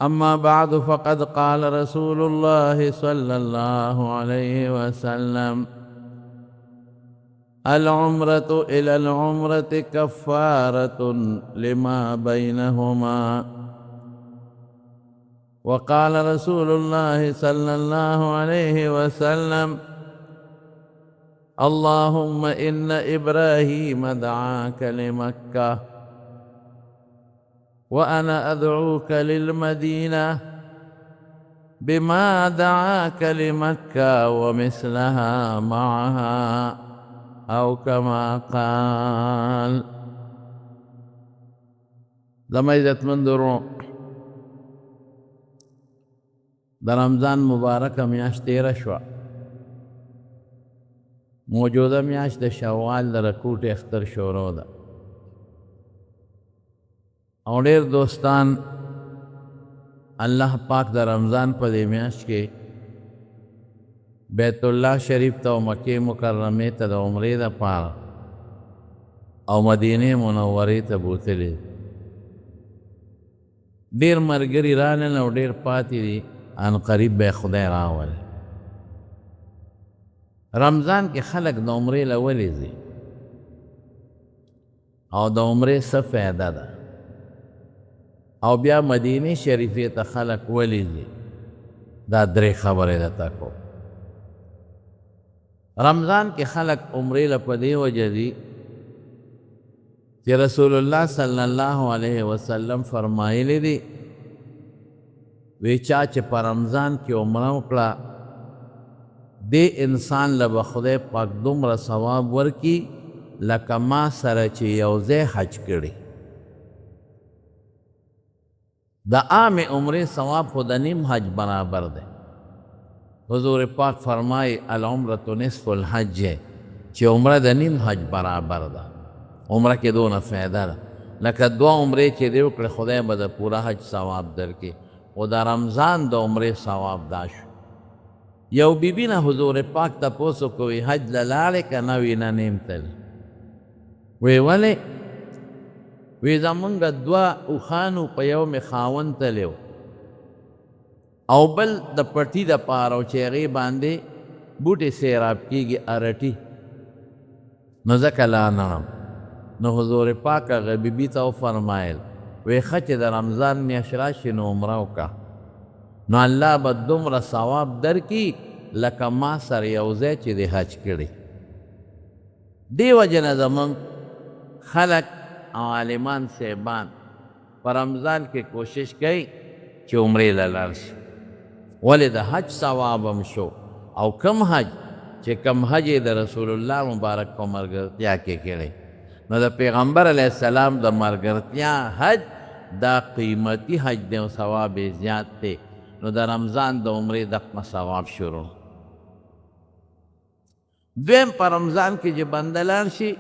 أما بعد فقد قال رسول الله صلى الله عليه وسلم العمرة إلى العمرة كفارة لما بينهما. وقال رسول الله صلى الله عليه وسلم اللهم إن إبراهيم دعاك لمكة وأنا أدعوك للمدينة بما دعاك لمكة ومثلها معها أو كما قال. زما عزتمند ورونو، د رمضان مبارکه میاشت تیره شوه. موجوده میاشت د شوال د رکوټ اختر شروع ده او ډېر دوستان الله پاک د رمضان په دې میاشت کې بیت الله شریف ته او مکې مکرمې ته د عمرې دپاره او مدینې منورې ته بوتلي. ډېر ملګري رانل او ډېر پاتې دي، ان قریب به خدای راول. رمضان کې خلک د عمرې له ولې ځي او د عمرې څه فایده ده او بیا مدینې شریفې ته خلک ولې ځي؟ دا درې خبرې درته کوم. رمضان کې خلک عمرې له په دې وجه ځي چې رسول الله صلی الله علیه وسلم فرمایلی دي وی چا چې په رمضان کې عمره وکړه دې انسان له به خدای پاک دومره ثواب ورکي لکه ما سره چې یو ځای حج کړي. د عام عمرې ثواب خو د نیم حج برابر دی. حضور پاک فرمای العمرة نصف الحج، چې عمره د نیم حج برابر ده. عمره کې دونه فایده ده لکه دوه عمرې چې دې وکړې خدای به د پوره حج ثواب درکړي. او د رمضان د عمرې ثواب دا شو. یو بیبي نه حضور پاک تپوس کوي حج له لاړې که نه وي؟ نه نیم تللی. وی ولې؟ وی زمونږ دوه اوښانو په یو مې خاوند تلی او بل د پټي دپاره و چې هغې باندې بوټې سیراب کېږي ارټي، نو ځکه لا نړم. نو حضور پاک هغه بیبي ته وفرمایل وی ښه چې د رمضان میاشت راشي نو عمره وکړه، نو الله به دومره ثواب درکړي لکه ما سره یو ځای چې د حج کړي. دې وجې نه زمونږ خلک او عالمان صاحبان په رمضان کې کوشش کوي چې عمرې له لاړ شي، ولې د حج ثواب هم شو. او کم حج چې کم حج یې د رسول الله مبارک په ملګرتیا کې کړی، نو د پیغمبر علیه السلام د ملګرتیا حج دا قیمتي حج دی او ثواب یې زیات دی. نو د رمضان د عمرې دقه ثواب شروع. دویم په رمضان کې چې بنده لاړ شي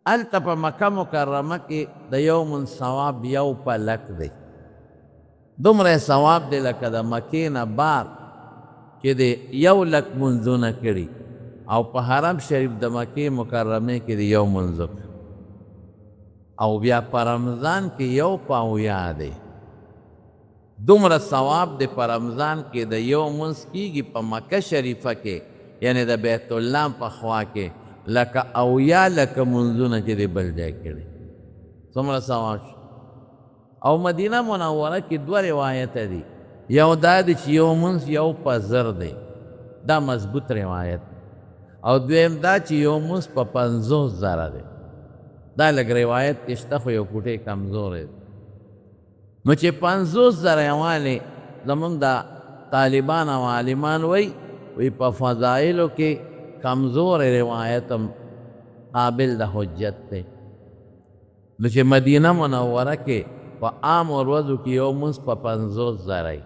هلته په مکه مکرمه کې د یوم ثواب یو پلک دی. دومره ثواب دی لکه د مکې نه بار چې د 1,00,000 منځونه کړي او په حرم شریف د مکې مکرمې کې د یو منځ او بیا په رمضان کې یو پاویا دی. دومره ثواب دی په رمضان کې د یو منځ کېږي په مکه شریفه کې، یعنی د بیت الله په خوا کې لکه 80,000 منځونه چې دی بل ځای کړي. څومره ثواب شو. او مدینه منوره کې دوه روایته دي. یو دا دی چې یو منځ یو په زر دی، دا مضبوط روایت. او دویم دا چې یو منځ په 50,000 دی، دا لږ روایت کې شته خو یو کوټې کمزوری دی. نو چې 50,000 یوالې زمونږ د طالبان او عالمان وی په فضایلو کې کمزور روایت هم قابل د حجت دی. نو چې مدینه منوره کې په عام ورځو کې یو منځ په 50,000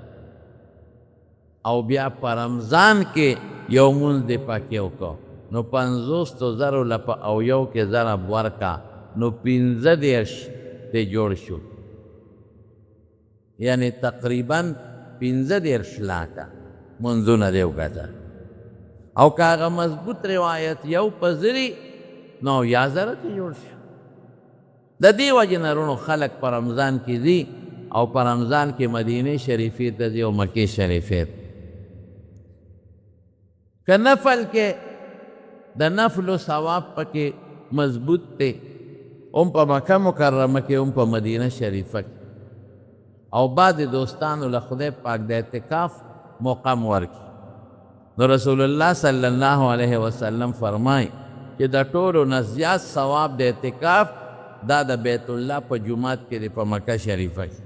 او بیا په رمضان کې یو منځ دی پکې وکړو، نو 50,000 له په او یو کې ضرب ورکا، نو 15 دی جوړ شو، یعنی تقریبا 15 لاکه منځونه دی وکړه. او که هغه مضبوط روایت یو په زري نو 10,000 ته جوړ شو. د دې وجې نه رونو خلک په رمضان کې ځي او په رمضان کې مدینه شریفې ته ځي او مکې شریفې ته. که نفل کې د نفلو ثواب پکې مضبوط دی، هم په مکه مکرمه کې هم په مدینه شریفه کې. او بعض دوستانو له خدای پاک د اعتکاف موقع ورکړي. نو رسول الله صلی الله علیه وسلم فرمای چې د ټولو نه زیات ثواب د اعتکاف دا د بیت الله په جومات کې دی، په مکه شریفه کې.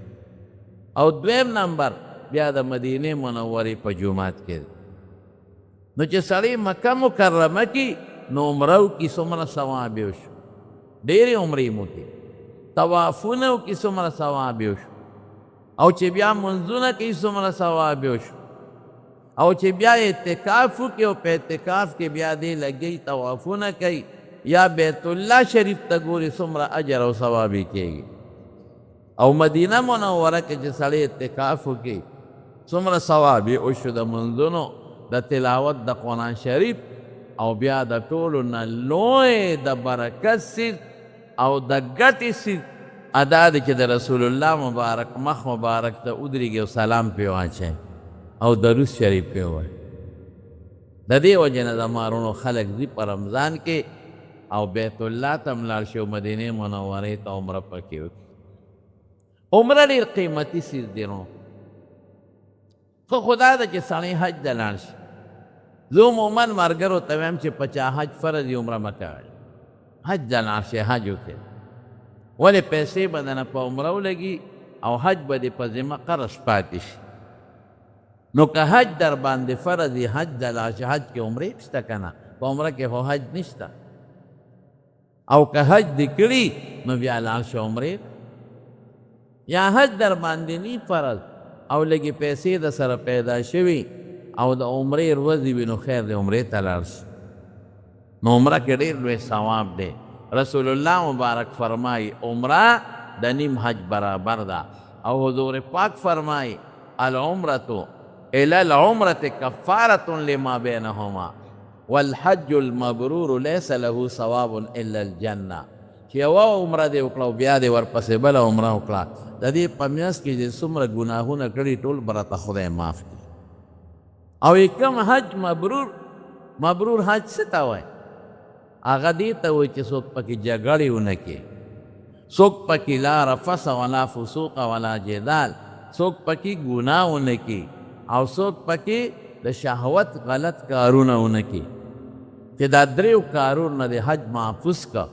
او دویم نمبر بیا د مدینه منورې په جومات کې دی. نو چې سړی مکه مکرمه کې نو عمره وکړي څومره ثواب یې وشو، ډېرې عمرې مو کې طوافونه وکړي څومره ثواب یې وشو، او چې بیا منځونه کوي څومره ثواب یې وشو، او چې بیا اعتکاف وکړي او په اعتکاف کې بیا دې لګي طوافونه کوي یا بیت الله شریف ته ګوري څومره اجر او ثواب یې کېږي. او مدینه منوره کې چې سړی اعتکاف وکړي څومره ثواب یې وشو د منځونو، د تلاوت د قرآن شریف، او بیا د ټولو نه لوی د برکت سیر او د ګټې سیر ادا دی چې د رسول الله مبارک مخ مبارک ته ودرېږي او سلام پرې واچوي او درود شریف پرې ووایي. د دې وجې نه زما خلک ځي په رمضان کې او بیت الله ته هم لاړ شي او مدینې منورې ته عمره پکې وکړي. عمره ډېر قیمتي څیز دی نو، خو خدا ده چې سړی حج ته لاړ شي. زه عموماً ملګرو ته وایم چې په چا حج فرض وي عمره مه کوئ، حج ته لاړ شئ، حج وکړئ. ولې پیسې به دنه په عمره ولګي او حج به دې په ذمه قرض پاتې شي. نو که حج در باندې فرض وي حج ته لاړ شئ، حج کې عمرې شته که نه، په عمره کې خو حج نشته. او که حج دې کړي نو بیا لاړ شئ عمرې. یا حج در باندې نی فرض او لږې پیسې د سره پیدا شوي او د عمرې ورځې وي نو خیر دی عمرې ته لاړ شي. نو عمره کې ډېر لوی ثواب دی. رسول الله مبارک فرمای عمره د نیم حج برابر ده. او حضور پاک فرمای العمرة الى العمرة کفارة لما بینهما والحج المبرور لیس له ثواب الا الجنه. چې یوه عمره دې وکړه او بیا دې ورپسې بله عمره وکړه، د دې په میاشت کې چې څومره ګناهونه کړي ټول به راته خدای معاف کړي. او کوم حج مبرور حج څه ته وایي؟ هغه دې ته وایي چې څوک پکې جګړې ونه کړي، څوک پکې لا رفث ولا فسوق ولا جدال، څوک پکې ګناه ونه کړي، او څوک پکې د شهوت غلط کارونه ونه کړي. چې دا دریو کارونه د حج محفوظ کا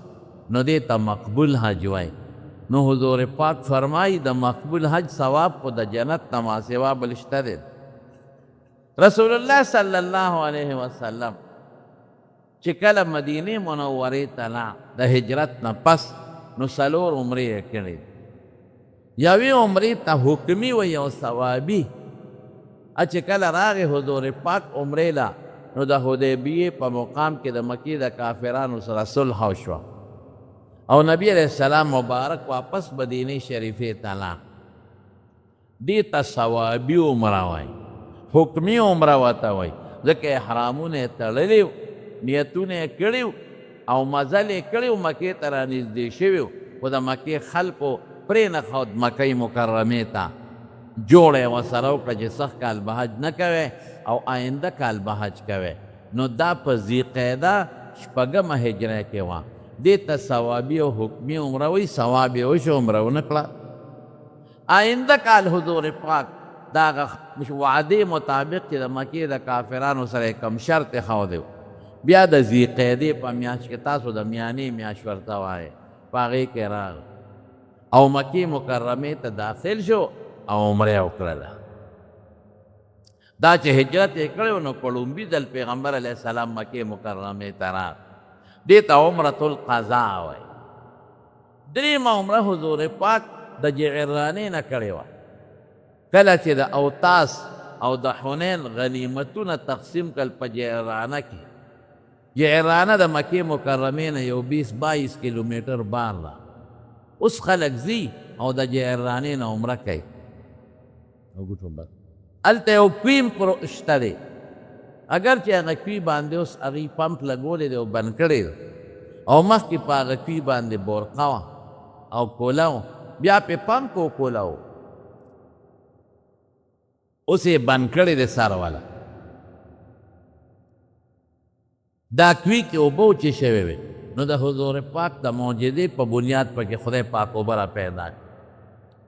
نو دې ته مقبول حج وایي. نو حضور پاک فرمایي د مقبول حج ثواب خو د جنت نه ما سوا بل شته دی. رسول الله صلی الله علیه وسلم چې کله مدینه منورې ته لاړ د هجرت نه پس نو 4 عمرې یې کړې. یوې عمرې ته حکمي وایي او ثوابي. چې کله راغی حضور پاک عمرې له نو د حدیبیې په مقام کې د مکې د کافرانو سره صلح وشوه او نبی علیہ السلام مبارک واپس مدینه شریفې ته لاړ. دې ته ثوابي عمره وایي، حکمي عمره ورته وایي، ځکه احرامونه یې تړلي وو، نیتونه یې کړي وو او مزل یې کړی و، مکې ته رانږدې شوي وو، خو د مکې خلکو پرېنښود مکۍ مکرمې ته. جوړه یې ورسره وکړه چې سخت کال به حج نه کوئ او آینده کال به حج کوئ. نو دا په ذیقعده 6مه هجره کې وه. دې ته ثوابي او حکمي عمره وایي. ثواب یې وشو، عمره ونه کړه. آینده کال حضور پاک د هغه وعدې مطابق چې د مکې د کافرانو سره یې کوم شرط ایښودی بیا د ذیقعدې په میاشت کې تاسو د میانې میاشت ورته وایې، په هغې کې راغی او مکې مکرمې ته داخل شو او عمره یې وکړله. دا چې هجرت یې کړی و نو په لومبي ځل پیغمبر علیه السلام مکې مکرمې ته راغی. دې ته عمرة القضا وایي. درېیمه عمره حضور پاک د جعرانې نه کړې وه. کله چې د اوتاس او د حنین غنیمتونه تقسیم کړل په جعرانه کې. جعرانه د مکې مکرمې نه یو 20-22 کیلومیټر بار ده. اوس خلک ځي او د جعرانې نه عمره کوي. هلته یو کویم شته دی، اگر چې هغه کوي باندې اوس هغې پمپ لګولی دی او بند کړی دی او مخکې په هغه کوي باندې بورقه وه او کوله و، بیا پې پمپ و کوله و اوس یې بند کړی دی سر والا دا کوي کې اوبه وچې شوې وې نو د حضور پاک د معجزې په بنیاد پکې خدای پاک اوبه را پیدا کړي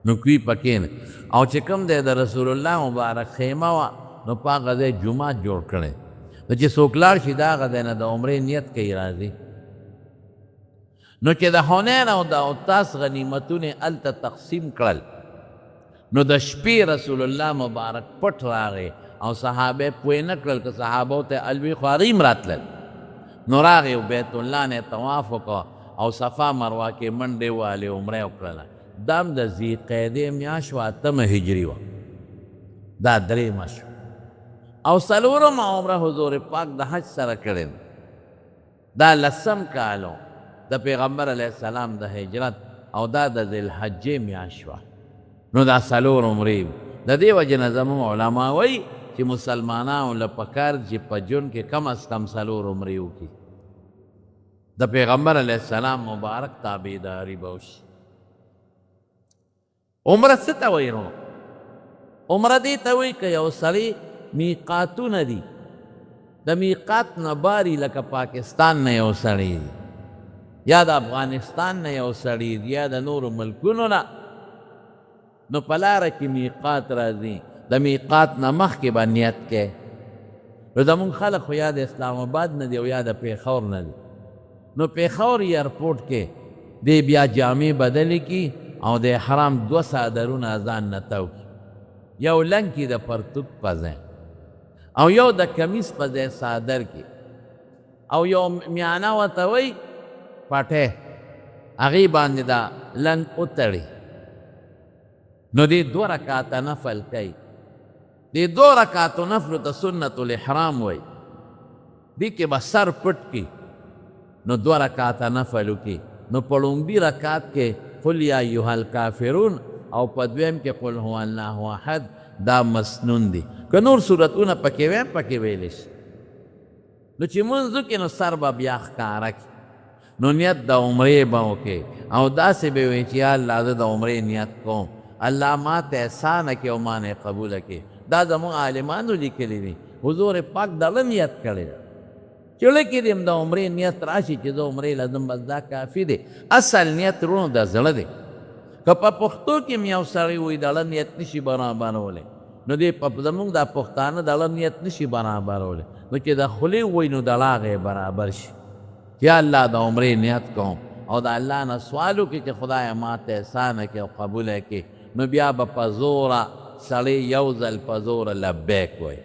نو کوي پکې نه او چې کوم دی د رسول الله مبارک خیمه وه نو په هغه ځای جومات جوړ کړی نو چې څوک لاړ شي د هغه ځای نه د عمرې نیت کوي راځي نو چې د حنین او د اوتاس غنیمتونه هلته تقسیم کړل نو د شپې رسول الله مبارک پټ راغی او صحابه پوه نه کړل که صحابو ته الوی خو هغوی راتلل نو راغی او بیت الله نه طواف وکړه او صفا مروه کې منډې والې عمره وکړله دا هم د ذیقعدې میاشت وه 8 هجري وه دا 3 شوه او 4 عمره حضور پاک د حج سره کړې دا 10 کالو د پیغمبر علیه السلام د هجرت او دا د ذوالحجې میاشت وه نو دا 4 عمرې د دې وجې نه زموږ علما وایي چې مسلمانانو له پکار چې په ژوند کې کم از کم 4 عمرې وکړي د پیغمبر علیه السلام مبارک تابعداري به وشي عمره څه ته وایي نو عمره دې ته وایي که یو سړی میقاتونه دي د میقات نه باري لکه پاکستان نه یو سړی دی یا د افغانستان نه یو سړی دی یا د نورو ملکونو نه نو په لاره کې میقات راځي د میقات نه مخکې به نیت کې نو زمونږ خلک خو یا د اسلام آباد نه دی او یا د پیښور نه دی نو پیښور ایرپورټ کې دی بیا جامې بدلې کي او د احرام 2 څادرونه ځان نه تو کي یو لنګ د پرتوک په ځای او یو د کمیس په ځای څادر کې او یو میانه ورته وایي پټې هغې باندې دا لنګ وتړي نو دې 2 رکعاته نفل کوي دې 2 رکعاتو نفلو ته سنت الاحرام وایي دې کې به سر پټ کي نو 2 رکعاته نفل وکړي نو په لومبي رکعت کې قل یا ایها الکافرون او په دویم کې قل هو الله احد دا مسنون دي که نور صورتونه پکې ویم پکې ویلی شي نو چې مونځ وکړي نو سر به بیا ښکاره کړي نو نیت د عمرې به وکړي او داسې به وایي چې یا الله زه د عمرې نیت کوم الله ما ته احسانه کړي او ما نه قبوله کړي دا زموږ عالمانو لیکلي دي حضور پاک دغه نیت کړی ده چې لکې دې د عمرې نیت راشي چې زه عمرې لازم بس دا کافي دی اصل نیت رونو د زړه دی که په پښتو کې م یو سړی وایي دغه نیت نشي برابرولی نو دې زموږ دا پښتانه دغه نیت نشي برابرولی نو چې د خولې وایي نو دغه هغې برابر شي یا الله د عمرې نیت کوم او د الله نه سوال وکړي چې خدایه ما ته احسانه کړي او قبوله کړي نو بیا به په زوره سړی یو ځل په زوره لبیک وایي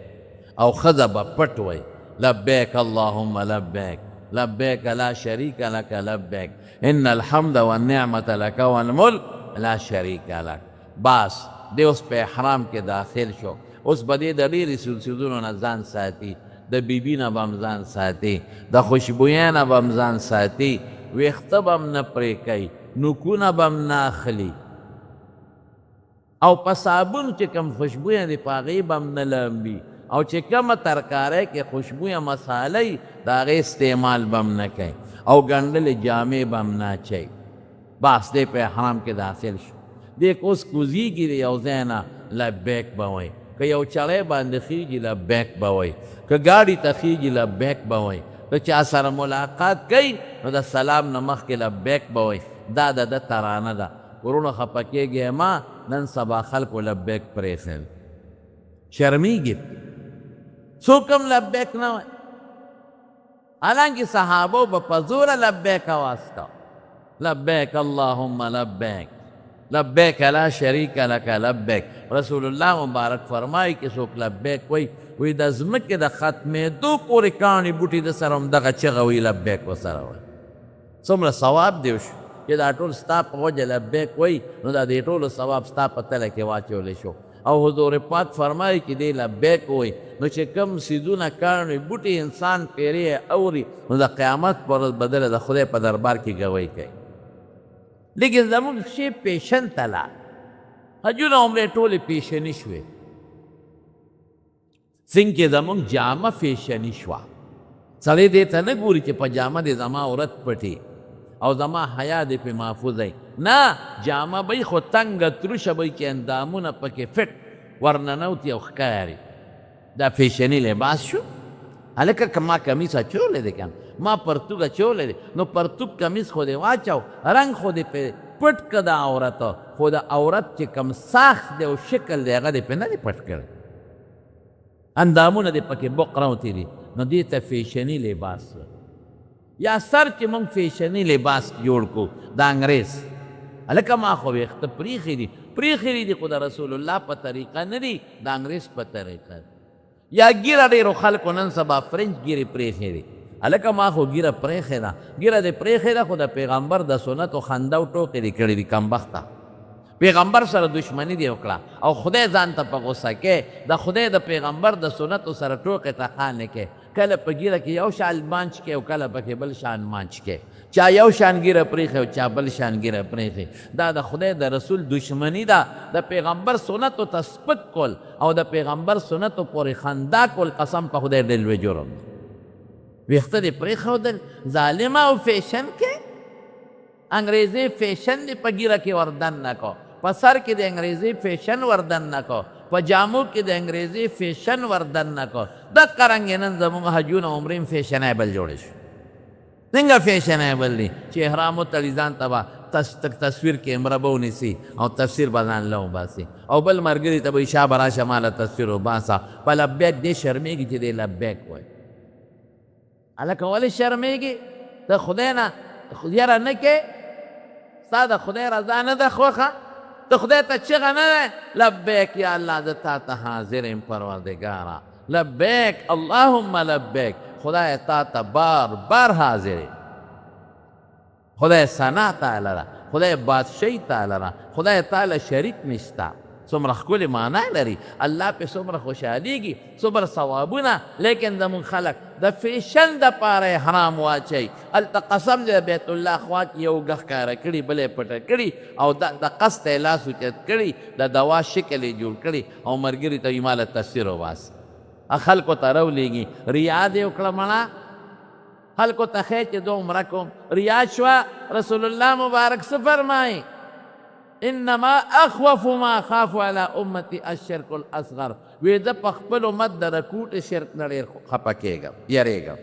او ښځه به پټ وایي لبیک اللهم لبیک لبیک لا شریک لک لبیک ان الحمد والنعمة لک والملک لا شریک لک بس دی اوس په احرام کې داخل شو اوس به دې د ډېرې سلسلونو نه ځان ساتي د بیبي نه به هم ځان ساتي د خوشبویۍ نه به هم ځان ساتي ویښته به هم نه پرې کوي نوکونه به هم نه اخلي او په صابون چې کوم خوشبویه دی په هغې به هم نه لمبي او چې کومه ترکاری کې خوشبویه مسالې د هغې استعمال به هم نه کوي او ګنډلې جامې به هم نه اچوي بس دی په احرام کې داخل شو دی که اوس کوزیږي د یو ځای نه لبیک به وایي که یو چړی باندې خیږي لبیک به وایي که ګاډي ته خیږي لبیک به وایي که چا سره ملاقات کوي نو د سلام نه مخکې لبیک به وایي دا د ده ترانه ده ورونو خفه کېږي ما نن سبا خلکو لبیک پرېښی شرمیږي څوک هم لبیک نه وایي حالانکې صحابو به په زوره لبیک اواز کوه لبیک اللهم لبیک لبیک لا شریک لک لبیک رسول الله مبارک فرمایي چې څوک لبیک وایي وی د ځمکې د ختمېدو پورې کاڼي بوټي د سره هم دغه چغه وایي لبیک ورسره وایي څومره ثواب دی وشو چې دا ټول ستا په وجه لبیک وایي نو دا دې ټولو ثواب ستا په تله کې واچولی شو او حضور پاک فرمایي چې دی لبیک وایي نو چې کم سیدونه کاڼي بوټي انسان پیرې اوري نو د قیامت پر ورځ بدله د خدای په دربار کې ګوی کوي لیکن زموږ شی پیشن ته لاړ حجونه عمرې ټولې پیشني شوې څنګه زموږ جامه فیشني شوه سړی دې ته نه ګوري چې په جامه دې زما عورت پټي او زما حیا دې پې محفوظ نه جامه به خو تنګه تروشه به چې اندامونه پکې فټ ورننوتي او ښکاري دا فیشني لباس شو. هلکه که ما کمیس اچولی دی که ما پرتوګ اچولی دی نو پرتوګ کمیس خو دې واچو رنګ خو دې پې پټ که د عورت خو د عورت چې کم ساخت دی او شکل دی هغه دې پې نه دی پټ کړی اندامونه دې پکې بقروتی دي نو دې ته فیشني لباس یا سر چې موږ فیشني لباس جوړ کو د انګریز هلکه ما خو ویښته پریښي دي خو د رسول الله په طریقه نه دي د انګریز په طریقه یا ګیره ډېرو خلکو نن سبا فرنچ ګیرې پرېښې دي هلکه ما خو ګیره پرېښې ده ګیره دې پرېښې ده خو د پیغمبر د سنتو خنده او ټوکې دې کړي دي کمبخته پیغمبر سره دشمني دې وکړه او خدای ځان ته په غوسه کې د خدای د پیغمبر د سنتو سره ټوکې ته خانې کې کله په ګیره کې یو شان مانچ کې او کله پکې بل شان مانچ کې چا یو شان ګیره پرېښې او چا بل شان ګیره پرېښې دا د خدای د رسول دشمني ده د پیغمبر سنتو ته سپک کول او د پیغمبر سنتو پورې خندا کول قسم په خدای ډېر لوی جرم دی ویښته دې پرېښودل ظالمه او فیشن کې انګریزي فیشن دې په ګیره کې وردن نه کو په سر کې د انګریزي فیشن وردن نه کو په جامو کې د انګریزي فیشن وردن نه کو دقه رنګې نن زموږ حجونه عمرې فیشنیبل جوړې شو څنګه فیشنیبل دي چې احرام وتړي ځان ته به تصویر کیمره به ونیسي او تفسیر به ځان له وباسي او بل ملګري ته به شا به راشه ماله تصویر وباسه په لبیک دې شرمېږي چې دې لبیک وایي هلکه ولې شرمېږي د خدای نه یره نه کې ستا د خدای رضا نه ده خوښه ته خدای ته چغه نه ده لبیک یا الله زه تا ته حاضر یم پروردګاره لبیک اللهم لبیک خدای تا ته بار بار حاضر یم خدای ثنا تعالی را خدای بادشاهی تعالی را خدای تعالی شریک نشته څومره ښکلې معنا لري الله پې څومره خوشحالېږي څومره ثوابونه لیکن زمونږ خلک د فیشن دپاره یې حرام واچوي هلته قسم دی د بیت الله خوا کې یو ګه ښکاره کړي بل یې پټه کړي او د قصد ته یې لاس اوچت کړي د دوا شکل یې جوړ کړي او ملګري ته وي ما له تصویر وباسي خلکو ته راولېږي ریا دې وکړه مړه خلکو ته ښیې چې زه عمره کوم ریا شوه رسول الله مبارک څه فرمایي انما اخوف ما اخاف على امتي الشرك الاصغر وی زه په خپل امت د رکوټ شرک نه ډېر خفه کېږم یریږم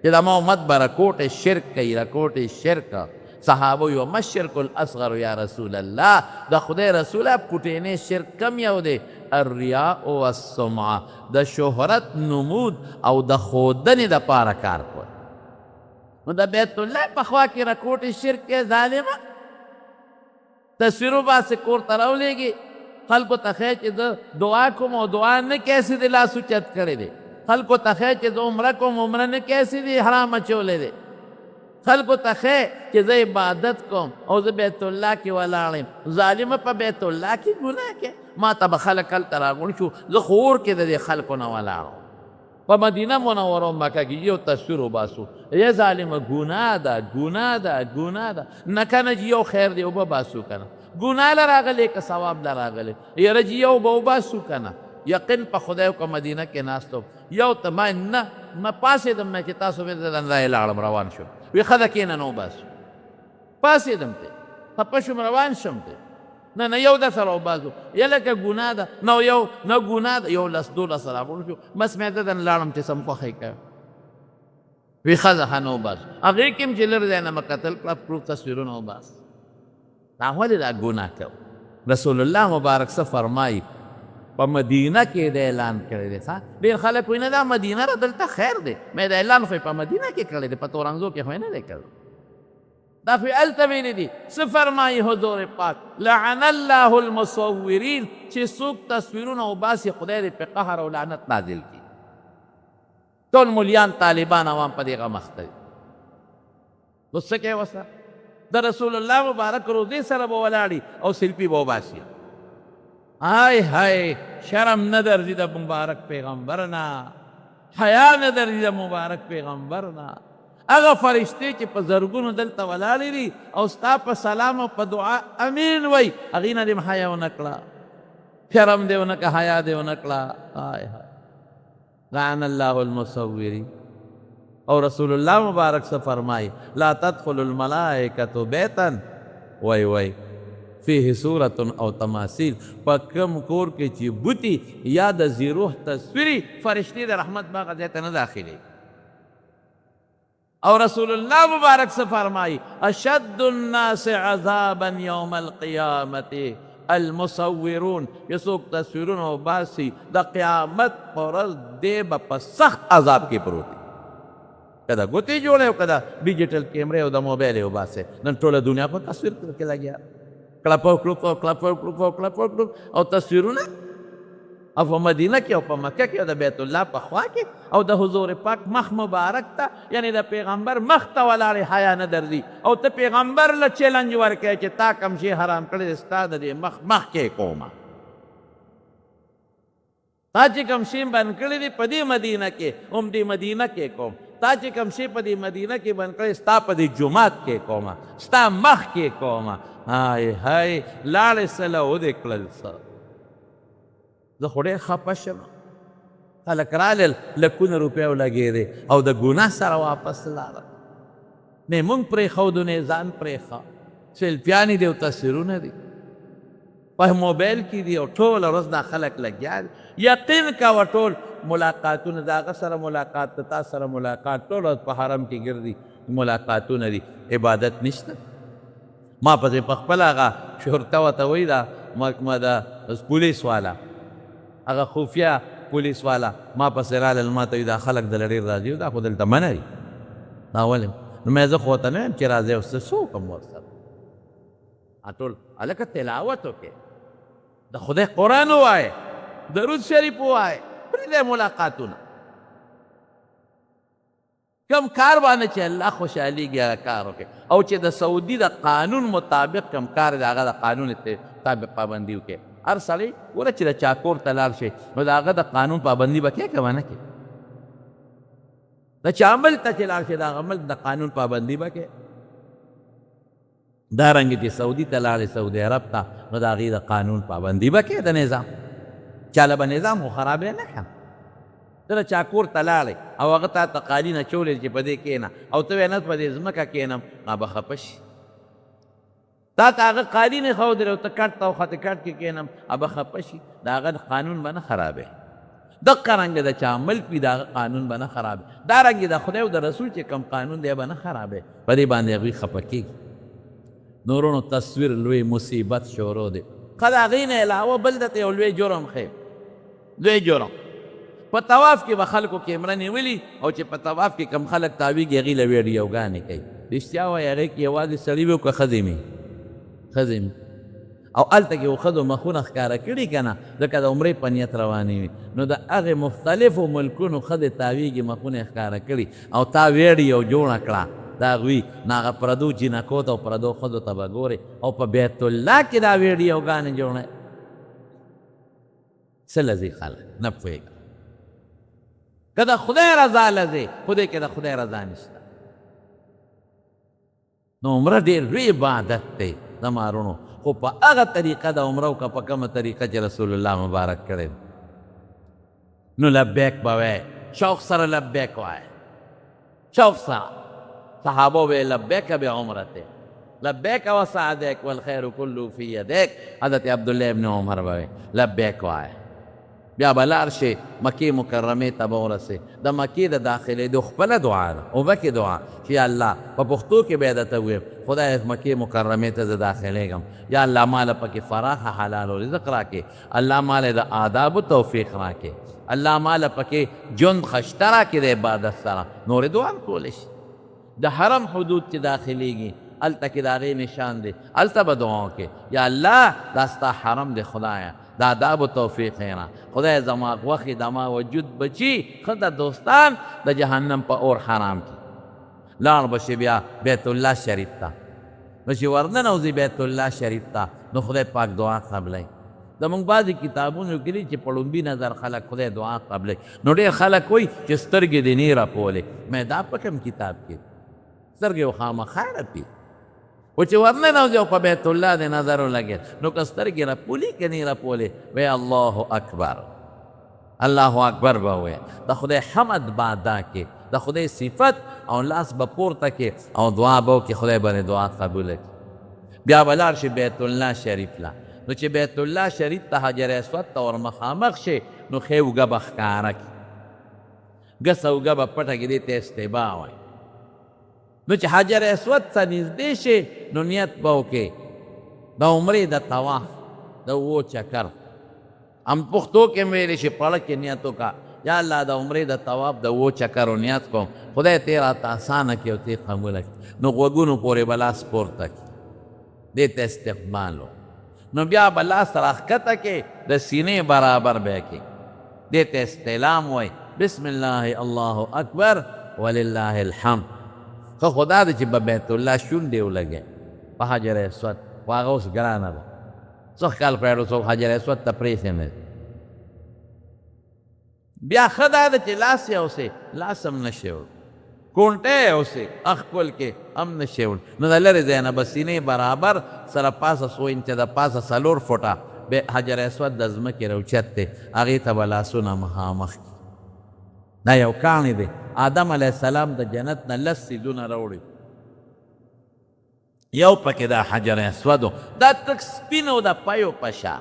چې زما امت به رکوټ شرک کوي رکوټ شرک صحابه وی وما الشرک الاصغر یا رسول الله د خدای رسوله پټینې شرک کم یو دی الریا والسمعه د شهرت نمود او د ښودنې دپاره کار کول نو د بیت الله په خوا کې رکوټ شرک کې ظالمه تصویر وباسې کور ته راولېږي خلکو ته ښیې چې زه دعا کوم او دعا نه کیسې دې لاس اوچت کړی دی خلکو ته ښیې چې زه عمره کوم عمره نه کیسې دې حرام اچولی دی خلکو ته ښیې چې زه عبادت کوم او زه بیت الله کې ولاړ یم ظالمه په بیت الله کې ګناه کې ما ته به خلک هلته راغونډ شو زه خو اور کې د دې خلکو نه ولاړ په مدینه منوره مکه کې یو تصویر وباسو یا ظالمه ګناه ده نه کنه چې یو خیر دی اوبه باسو کنه ګناه له راغلی که ثواب له راغلی یاره چې یو به وباسو کنه یقین په خدای که مدینه کې ناستو یو ته ما نه پاسېدم نه چې تاسو بېرته دنده یې لاړم روان شم وی ښه ده کښېنه نه وباسو پاسېدم ته خفه شوم روان شم ته نه یو د سره وباسو یا لکه ګناه ده نه ګناه ده یو لس دولس راغونډ شو بس مې ددن لاړم چې سم خوښی کوي وی ښه ده ښه نه وباسو هغې کې هم چې لرې ځای نه مې کتل کړه پروف تصویرونه وباس دا ولې دا ګناه کوو رسول الله مبارک څه فرمایي په مدینه کې د اعلان کړی دی ډېر خلک وایي نه دا مدینه را دلته خیر دی مې د اعلان خو یې په مدینه کې کړی دی په تورنځو کې خو یې نه دی کړی دا خو یې هلته ویلي دي څه فرمایي حضور پاک لعن الله المصورین چې څوک تصویرونه وباسي خدای دې په قهر او لعنت نازل کړي ټول ملیان طالبان عوام په دې غم اخته دي نو څه کوې ورسره د رسول الله مبارک روضې سره به ولاړي او سیلفي به وباسي های شرم نه درځي د مبارک پیغمبر نه حیا نه درځي د مبارک پیغمبر نه هغه فرشتې چې په زرګونو دلته ولاړې دي او ستا په سلام او په دعا امین وایي هغې نه دې حیا ونه کړه شرم دې ونه کړه حیا دې ونه کړه لعن الله المصورین او رسول الله مبارک سے فرمائی لا تدخل الملائکة بیتا وی فيه صورت او تماثیل، په کم کور کې چې بوتي یا د زیروح تصویري، فرشتې د رحمت باغه ځای ته نه داخلي. او رسول الله مبارک سے فرمائی اشد الناس عذابا یوم القیامت المصورون، یہ څوک تصویرونه وباسي د قیامت پر ورځ دی به په سخت عذاب کې پروت وي. که د ګوتې جوړې او که د ډیجیټل کیمرې او د موبایل یې وباسې، نن ټوله دنیا په تصویر کې لګیا، کړپو کړپو کړپو کړپو کړپو کړپو او تصویرونه. او په مدینه کې او په مکه کې او د بیت الله په خوا کې او د حضور پاک مخ مبارک ته، یعنی د پیغمبر مخ ته ولاړې حیا نه درځي، او ته پیغمبر له چیلنج ورکوې چې تا کوم شی حرام کړی دی ستا د دې مخ کې کومه، تا چې کوم شی بند کړی دی په دې مدینه کې هم دې مدینه کې کوم، تا چې کوم شی په دې مدینه کې بند کړی ستا په دې جومات کې کومه، ستا مخ کې کومه. هاي هاي لاړې سله ودې کړل څه، زه خو ډېر خفه شم. خلک رالل لکونه روپۍ ولګېدې او د ګناه سره واپس لاړل. نه یې مونږ پرېښودو نه یې ځان پرېښه، سیلفیانې دي او تصویرونه دي په موبایل کې دي او ټوله ورځ دا خلک لګیا دي. یقین کوه ټول ملاقاتونه د هغه سره ملاقات د تا سره ملاقات ټول ورځ په حرم کې ګرځي ملاقاتونه دي، عبادت نشته. ما پسې په خپله هغه شهرته ورته وایي دا محکمه د پولیس والا، هغه خفیه پولیس والا ما پسې رالل، ما ته وایي دا خلک دله ډېر راځي او دا خو دلته منع دي. دا ولې؟ نو مې زه خو ورته نه یم چې راځئ اوس څه وکړم ورسره. ټول هلکه تلاوت وکړې، د خدای قرآن ووایې، درود شریف ووایې، پرېږدی ملاقاتونه. کم کار باندې چې الله خوشحالېږي هغه کار وکړي، او چې د سعودي د قانون مطابق کم کار دی هغه د قانون مطابق پابندي وکړي. هر سړی ګوره چې د چاکور ته لاړ شي نو د هغه د قانون پابندي به کوې که به نه کوې؟ د چا عمل ته چې لاړ شي د هغه عمل د قانون پابندي به کوې. دارنګې چې سعودي ته لاړې سعودي عرب ته نو د هغې د قانون پابندي به کوې د نظام. چاله به نظام خو خرابې نه کړم. ته د چاکور ته لاړې او هغه تا ته قالین اچولې چې په دې کښېنه او ته وایې نه په دې ځمکه کښېنم، ما به خفه شي. تا ته هغه قالین ښودلی او ته کټ ته او خطې کټ کې کښېنم، به خفه شي. د هغه قانون به نه خرابې. دقه رنګه د چا عمل پي د هغه قانون به نه خرابې. دارنګې د خدای او د رسول چې کوم قانون دی به نه خرابې، په دې باندې هغوی خفه کېږي. نورونو تصویر لوی مصیبت شروع دی. که د هغې نه علاوه بل درته یو لوی جرم ښیم، لوی جرم په طواف کې به خلکو کیمره نیولي او چې په طواف کې کم خلک تاویږي هغې له ویډیوګانې کوي. رښتیا وایي هغې کې یوازې سړي وي او که ښځې مې ښځې او هلته کې و ښځو مخونه ښکاره کړي که نه، ځکه د عمرې په نیت روانې وي، نو د هغې مختلفو ملکونو ښځې تاویږي مخونه یې ښکاره کړي او تا ویډیو جوړه کړه د هغوی نه هغه پردو جینکو ته او پردو ښځو ته به ګورې او په بیت الله کې دا ویډیوګانې جوړه څه لځي خلک نه پوهېږم. که د خدای رضا لځې خو دې کې د خدای رضا نشته. نو عمره ډېر لوی عبادت دی زمارونو، خو په هغه طریقه د عمره وکړه په کومه طریقه چې رسول الله مبارک کړی. نو لبیک به وایې، شوق سره لبیک وایې، شوق سره. صحابه به لبیک بعمرته لبیک وسعدیک والخیر کله فی یدیک. حضرت عبدالله ابن عمر به وایي لبیک وایې. بیا به لاړ شي مکې مکرمې ته به ورسې. د مکې د داخلېدو خپله دعا ده، اوبکې دعا چې یا الله په پښتو کې به یې درته ووایم خدای مکې مکرمې ته زه داخلېږم، یا الله ماله پکې فراخه حلال و رزق راکې، الله ماله د آدابو توفیق راکې، الله ماله پکې ژوند ښشته راکې د عبادت سره. نورې دعا هم کولی شي. د حرم حدود چې داخلېږي هلته کې د هغې نشان دی، هلته به دعا وکړې یا الله دا ستا حرم دی خدایه، د آدابو توفیق یې را خدای زما غوښې زما وجود بچي ښه د دوستان د جهنم په اور حرام کړي. لاړ به شي بیا بیت الله شریف ته، نو چې ورننوځي بیت الله شریف ته نو خدای پاک دعا قبلوي. زمونږ بعضې کتابونو کې دي چې په لومبي نظر خلک خدای دعا قبلوي. نو ډېر خلک وایي چې سترګې دې نه رپولې. مې دا په کوم کتاب کې سترګې خو خامخا رپي، و چې ورننوځي او په بیت الله دې نظر ولګېد نو که سترګې رپولي که نه رپولې وایي الله اکبر، الله اکبر به وایي. د خدای حمد به ادا کې، د خدای صفت او لاس به پورته کې او دعا به وکړي، خدای به دعا قبوله کړي. بیا بلار شي بیت الله شریف لا. نو چې بیت الله شریف ته حجر اسود ته ور مخامخ شي نو ښې اوږه به ښکاره کړي، ګسه اوږه به پټه کړي، دې ته استبا وایي. نو چې حجر اسود ته نږدې شي نو نیت به وکړې د عمرې د طواف د اوو چکر، هم پښتو کې ویلی شي پړه کې نیت وکړه، یا الله د عمرې د طواف د اوو چکرو نیت کوم، خدای ته راته اسانه کړي او ته یې قبوله کړي. نو غوږونو پورې به لاس پورته کړي، دې ته استقبال و. نو بیا به لاس راښکته کې د سینې برابر به یې کړي، دې ته استعلام وایي. بسم الله الله اکبر ولله الحمد. خو خدا دې چې به بیت الله شونډې ولګې په حجر اسود، خو هغه اوس ګرانه ده، څه کال پرېږدو څوک حجر اسود ته پرېښی نه. بیا ښه دا ده چې لاس یې اوسې، لاس هم نشي وړ، کونټه یې اوسې اخپل کې هم نشي وړ. نو د لرې ځای نه به سینې برابر سره پاسه 100 انچه د پاسه 4 فوټه حجر اسود د ځمکې راوچت دی، هغې ته به لاسونه مخامخ کړي. دا یو کاڼی دی، آدم علیه السلام د جنت نه 10 سیدونه راوړي، یو پکې دا حجر اسود و، دا تک سپین و د پیو په شا.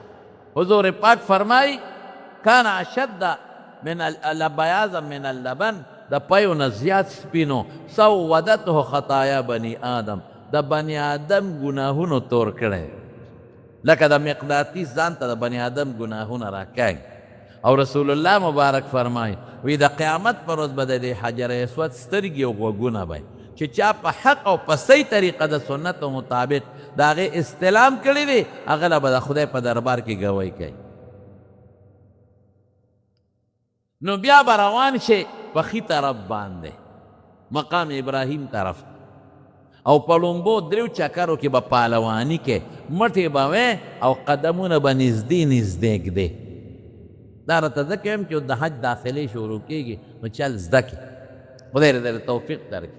حضور پاک فرمایي کان اشد من بیاضا من اللبن، د پیو نه زیات سپینو. سودته خطایا بني آدم، د بني آدم ګناهونو تور کړی، لکه د مقناطیس ځان ته د بني آدم ګناهونه راکاږي. او رسول الله مبارک فرمایي وی د قیامت پر ورځ به د دې حجر اسود سترګې او غوږونه به چې چا په حق او په صحیح طریقه د سنتو مطابق د هغې استلام کړی دی، هغه له به د خدای په دربار کې ګوی کوي. نو بیا به روان شي په ښي طرف باندې مقام ابراهیم طرف، او په لومبو 3 چکرو کې به پهلواني کې مټې به وې او قدمونه به نږدې نږدې ږدې. دا راته زه کویم چې د حج داخلې شروع کېږي نو چل زده کړي، خدای دې توفیق درکړي.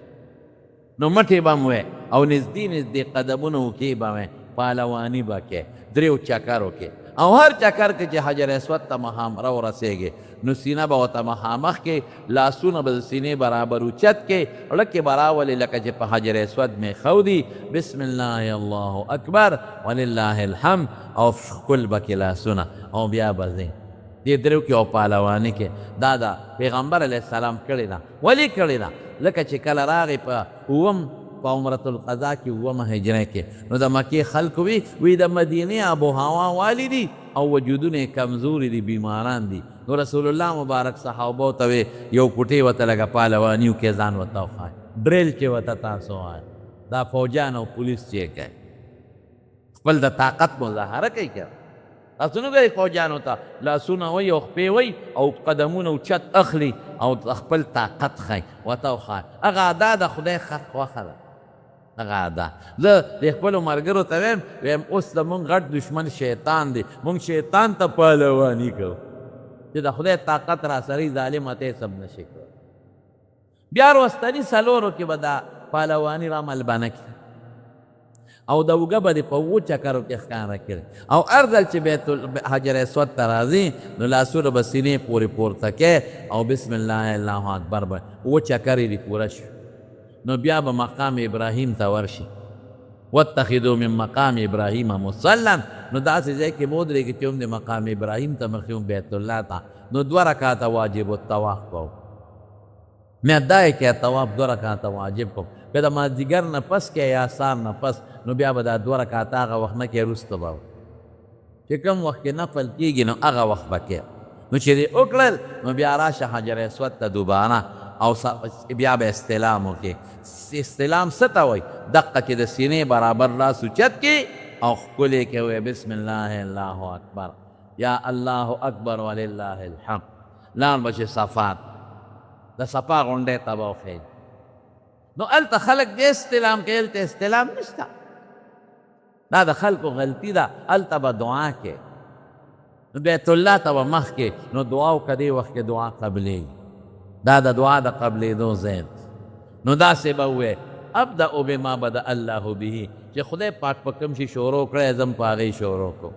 نو مټې به م وې او نږدې نږدې قدمونه وکې به وې، پهلواني به کې 3 چکرو کې، او هر چکر کې چې حجر اسود ته مخامره ورسېږي نو سینه به ورته مخامخ کې، لاسونه به د سینې برابر اوچت کې، لکې به راولې لکه چې په حجر اسود مې ښودي. بسم الله الله اکبر ولله الحمد، او ښکل به کې لاسونه، او بیا به ځې دې 3 کې او پهلواني کې. دا د پیغمبر علیه السلام کړې ده. ولې کړې ده؟ لکه چې کله راغی په 9 په عمرة القضا کې 9 هجرۍ کې، نو د مکې خلکو وی د مدینې آب و هوا والی دي او وجودونه یې کمزوري دي، بیماران دي. نو رسول الله مبارک صحابو ته وی یو پوټې ورته لږه پهلواني وکړې، ځان ورته وښایه، ډریل چې ورته تاسو وایه، دا فوجان او پولیس چې یې کوي، خپل د طاقت مظاهره کوي که تاسو نه ګورئ فوجانو ته لاسونه وی او خپې وی او قدمونه اوچت اخلي او خپل طاقت ښایي، ورته وښایه. هغه ادا د خدای خوښه ده، هغه ادا. زه د خپلو ملګرو ته ویم اوس زمونږ غټ دشمن شیطان دی، مونږ شیطان ته پهلواني کوو چې د خدای طاقت را سره ظالم ته سب نشي کوي. بیا وروستني 4 کې به دا پهلواني راملبانه کړي او د اوږه به دې په 7 چکرو کې ښکاره کړي، او هر ځل چې بیت حجر اسود ته راځي نو لاسونه به سینې پورې پورته کې او بسم الله الله اکبر به 7 چکر یې پوره شي. نو بیا به مقام ابراهیم ته ورشي، واتخذوا من مقام ابراهیم مصلا. نو داسې ځای کې ودرېږي چې هم د مقام ابراهیم ته مخکې بیت الله ته، نو 2 رکعاته واجب الطواف کوو. مې دا یې کې طواف 2 رکعاته واجب کوم، که د مازدیګر نه پس کې یا سار نه پس، نو بیا به دا 2 رکعاته هغه وخت نه کې وروسته به چې کوم وخت کې نفل کېږي نو هغه وخت به کې. نو چې دې وکړل نو بیا راشه حجر اسود ته دوباره او بیا به استلام وکړي. استلام څه ته وایي؟ دقه چې د سینې برابر لاس اوچت کړي او ښکلې کې وایي بسم الله الله اکبر، یا الله اکبر ولله الحمد. لاړ به چې صفات د صفا غونډۍ ته به وخېږي. نو هلته خلک دې استلام کوي، هلته استلام نشته، دا د خلکو غلطي ده. هلته به دعا کې، نو بیت الله ته به مخ کې، نو دعا وکړه، دې وخت کې دعا قبلېږي، دا د دعا د قبلېدو ځای. نو داسې به ووایې ابدأ بما بدأ الله به، چې خدای پاک په کوم شي شروع کړی زم په هغې شروع کوم.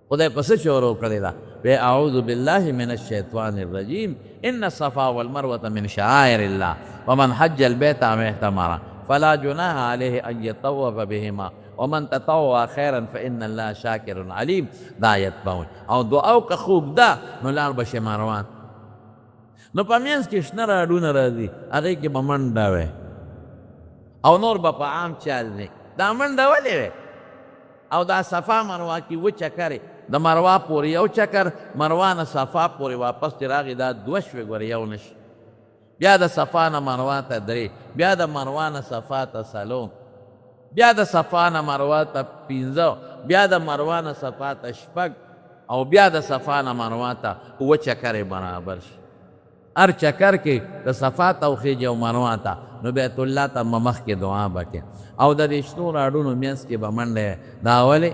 خدای په څه شروع کړې ده؟ وی اعوذ بالله من الشیطان الرجیم ان الصفا والمروة من شعائر الله ومن حج البيت او اعتمر فلا جناح عليه ان يطوف بهما ومن تطوع خیرا فإن الله شاکر علیم. دا آیت باوي او دعا وکړه خوږ ده نو لاړ به شې مروان. نو په منځ کې شنه راډونه راځي هغې کې به منډه وی او نور به په عام چال دی. دا منډه ولې وی او دا صفا مروه کې و چکرې د مروه پورې یو چکر مروه نه صفا پورې واپس چې راغی دا دوه شوې ګورې یو نشي. بیا د صفا نه مروه ته درې، بیا د مروه نه صفا ته څلور، بیا د صفا نه مروه ته پنځه، بیا د مروه نه صفا ته شپږ او بیا د صفا نه مروه ته اووه چکرې برابر شي. هر چکر کې د صفا ته وخیږي او مروه ته نو بیت الله ته مخکې دعا به کې او د دې شنو راډونو منځ کې به منډه. دا ولې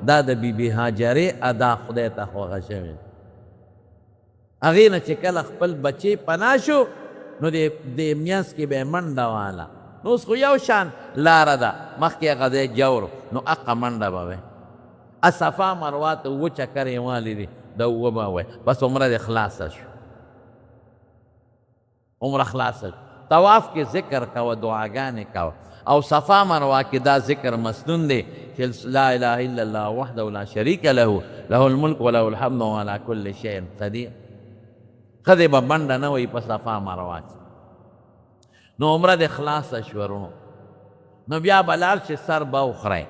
دا د بیبي هاجرې ادا خدای ته خوښه شوې. هغې نه چې کله خپل بچی پناه شو نو د منځ کې به یې منډه واله. نو اوس خو یو شان لاره ده مخکې هغه دی جور نو هغه منډه به وی. صفا مروه ته اووه چکرې یې والې دي د اووه به وی. بس عمره دې خلاصه شو، عمره خلاصه. طواف کې ذکر کوه، دعاګانې کوه او صفا مروه کې دا ذکر مسنون دی چې لا اله الا الله وحده لا شریک له له الملک وله الحمد وعلى كل شیء قدیر. ښځې به منډه نه وایي په صفا مروه کې. نو عمره دې خلاصه شوه ورونو. نو بیا به لاړ چې سر به وخورئ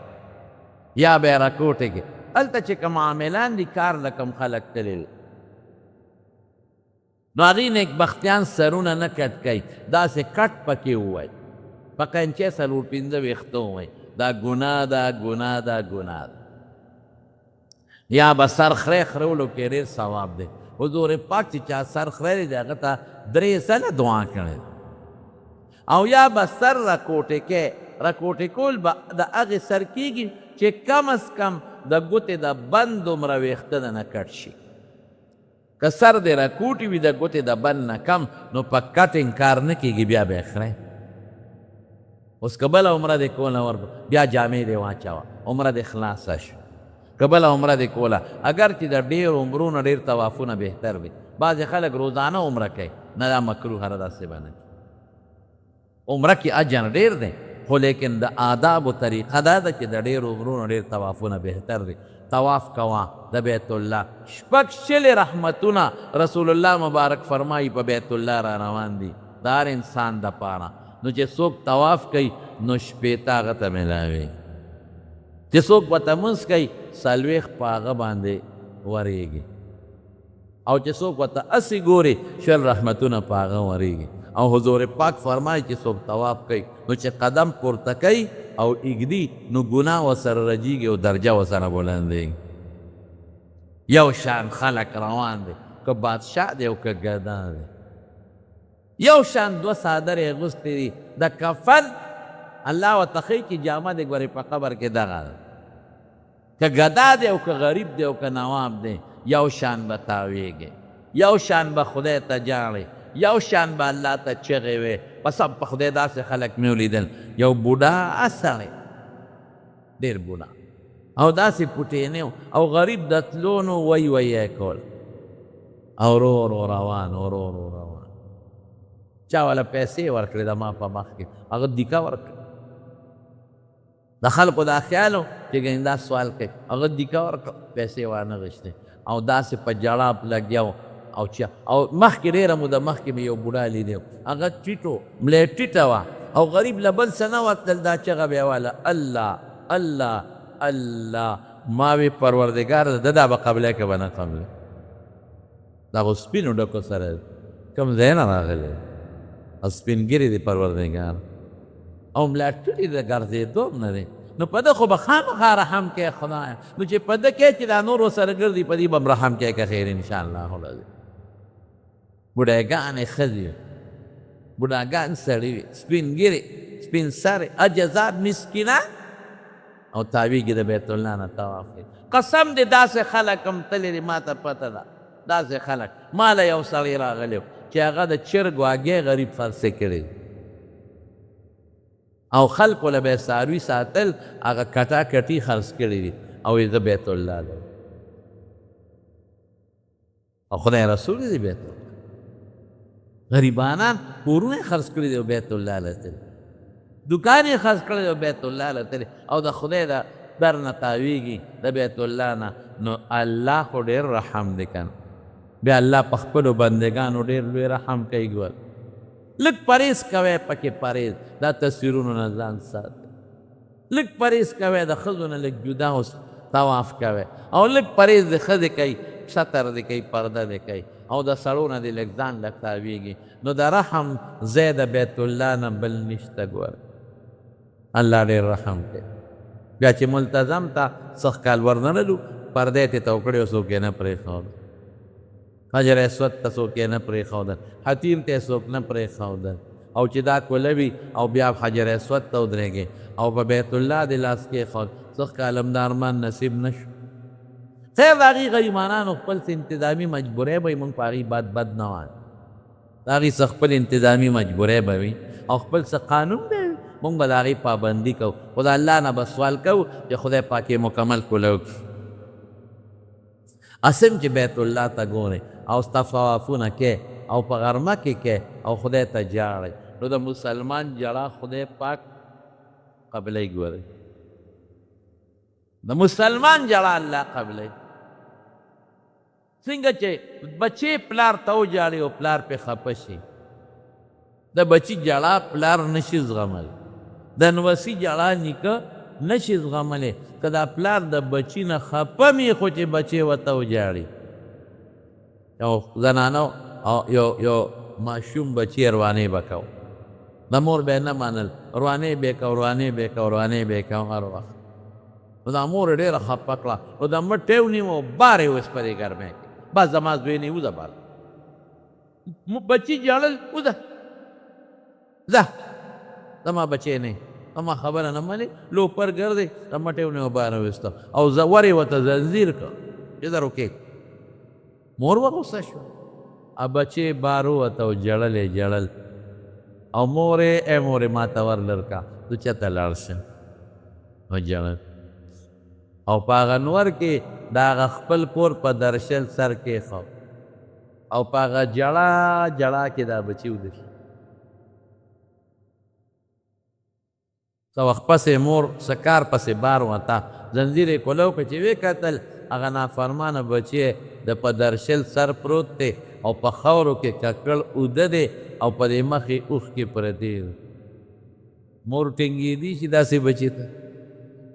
یا به یې راکوټې کې هلته چې کوم عاملان دي کار له کوم خلک تللي نو هغې نیکبختیان سرونه نه کټ کوي، داسې کټ پکې ووایي په قینچې څلور پنځه ویښته ووایي دا ګناه ده ګناه ده ګناه ده. یا به سر خری خرولو کې ډېر ثواب دی. حضور پاک چې چا سر خری دی هغه ته درې ځله دعا کړې. او یا به سر راکوټې کې راکوټې کول به د هغې سر کېږي چې کم از کم د ګوتې د بند دومره ویښته د نه کټ شي. که سر دې راکوټې وي د ګوتې د بند نه کم نو په کټینګ کار نه کېږي، بیا به یې خری. اوس که بله عمره دې کوله بیا جامې دې واچوه، عمره دې خلاصه شو. که بله عمره دې کوله اگر چې د ډېر عمرو نه ډېر طوافونه بهتر وي. بعضې خلک روزانه عمره کوي، نه دا مکروه ده، داسې به نه کوي. عمره کې اجر ډېر دی خو لیکن د آدابو طریقه دا ده چې د ډېر عمرو نه ډېر طوافونه بهتر دی. طواف کوه د بیت الله. شپږ شلې رحمتونه رسول الله مبارک فرمایي په بیت الله را روان دي د هر انسان دپاره. نو چې څوک طواف کوي نو شپېته هغه ته میلاوي، چې څوک ورته لمونځ کوي څلوېښت په هغه باندې ورېږي او چې څوک ورته هسې ګوري شل رحمتونه په هغه ورېږي. او حضور پاک فرمایي چې څوک طواف کوي نو چې قدم پورته کوي او اږدي نو ګناه ورسره رجیږي او درجه ورسره بلندېږي. یو شان خلک روان دی، که بادشاه دی او که ګدا دی. یو شان دوه څادرې اغوستې دي د کفن الله ورته ښیي چې جامه دې ګورې په قبر کې دغه ده. که ګدا دی او که غریب دی او که نواب دی یو شان به تاویږي، یو شان به خدای ته جاړې، یو شان به الله ته چغې وې. بس په خدای داسې خلک مې ولیدل یو بوډا سړی ډېر بوډا او داسې پوټینې او غریب د تلو نو وی وی یې کول او ورو ورو روان ورو ورو روان. چا والا پیسې ورکړې د ما په مخ کې هغه دیکه ورکړه. د خلکو دا خیال و چې ګنې دا سوال کوي، هغه دیکه ورکړه پیسې وانه غشتې او داسې په جړاپ لګیا و او چې او مخکې ډېره موده مخکې مې یو بوډا لیدی هغه ټیټو ملی ټیټه وه او غریب له بل څه نه وتل دا چغه به یې واله الله الله الله. ما وی پروردګار ده دا به قبله که به نه قبله. دا خو سپینو ډکو سره کوم ځای نه راغلی او سپین ګیرې دی پروردګار او ملا ټیټې د ګرځېدو هم نه دی. نو په ده خو به خامخا رحم کوې خدایه. نو چې په ده کې چې دا نور ورسره ګرځي په دې به هم رحم کوې که خیر انشاءالله العظیم. بوډاګانې ښځې بوډاګان سړي وي، سپین ګیرې سپین سرې عجزات مسکینان او تاویږي د بیت الله نه طواف کوي. قسم دې داسې خلک هم تللی دي ما ته پته ده. داسې خلک ما له یو سړی راغلی و چې هغه د چرګ واګې غریب فرسې کړی او خلکو له به یې څاروي ساتل هغه کټا کټي خرڅ کړي دي او یې زه بیت الله له او خدای رسول دی بیت الله. غریبانان کورونه خرڅ کړي دي او بیت الله له تللی. دکان یې خرڅ کړی او بیت الله له تللی او د خدای د در نه تاویږي د بیت الله نه، نو الله خو ډېر رحم دی که نه. بیا الله په خپلو بندګانو ډېر لوی رحم کوي. ګور لږ پرهیز کوئ، پکې پرهیز، دا تصویرونو نه ځان ساتئ. لږ پرهیز کوئ، د ښځو نه لږ جدا اوس طواف کوئ، او لږ پرهیز د ښځې کوي، ستر دې کوي، پرده دې کوي، او د سړو نه دې لږ ځان لږ تاویږي. نو د رحم ځای د بیت الله نه بل نشته. ګوره الله ډېر رحم کوي. بیا چې ملتظم ته سخ کال ورننلو، پردی تې تو کړی او څوک یې نه پرېښودل. حجر اسود ته څوک یې نه پرېښودل، حتیم ته څوک نه پرېښودل. او چې دا کولوي او بیا حجر اسود ته ودرېږې او په بیت الله دې لاس کېښود، سخ کال هم د ارمان نصیب نه شو. خیر د هغې غریبانانو خپل څه انتظامي مجبورۍ به وي، مونږ په هغې بد نه وایو. د هغې څه خپل انتظامي مجبورۍ به وي او خپل څه قانون به وي، مونږ به د هغې پابندي کوو. خو د الله نه به سوال کوو چې خدای پاک یې مکمل کولو کړي. اسم چې بیت الله ته ګورئ او ستا طوافونه کې او په غرمه کې او خدای ته جاړئ، نو د مسلمان جړه خدای پاک قبلوي. ګورئ د مسلمان جړه الله قبلوي. څنګه چې بچې پلار ته وجاړي او پلار پې خفه شي، د بچي جړه پلار نشي زغملی، د نوسي جړه نیکه نشي زغملی. که دا پلار د بچي نه خفه می، خو چې بچې ورته وجاړي. یو زنانه یو ماشوم بچي روانې به کو، د مور به یې نه منل، روانې به یې کو، روانې به یې کو، روانې به یې کو هر وخت. نو دا مور یې ډېره خفه کړه، نو د مټ یې ونیو او بار یې وسپرې ګرمۍ کې. بس زما زوی نه وځه بار، بچي جاړل وځه ځه، زما بچی نه زما خبره نه منې، لوپر ګرځې، د مټ یې ونیو بار یې ویسته او ور یې ورته زنځیر کړ چې ځه روکې. مور وغوسه شوه، بچې بار ووته او جړل او مورې ای مورې ما ته ور لرکه، زه چېرته لاړ شم. وجړل او په هغه نور کې د هغه خپل کور په درشل سر کېښود او په هغه جړه کې دا بچي وده شي. څه وخت پسې مور څه کار پسې بار وته، زنځیر یې کولو که چې ویې کتل، هغه نافرمانه بچی د په درشل سر پروت دی او په خاورو کې ککړ اوده دی او په دې مخ یې اوښکې پرتې دي. مور ټینګېدی شي داسې بچي ته؟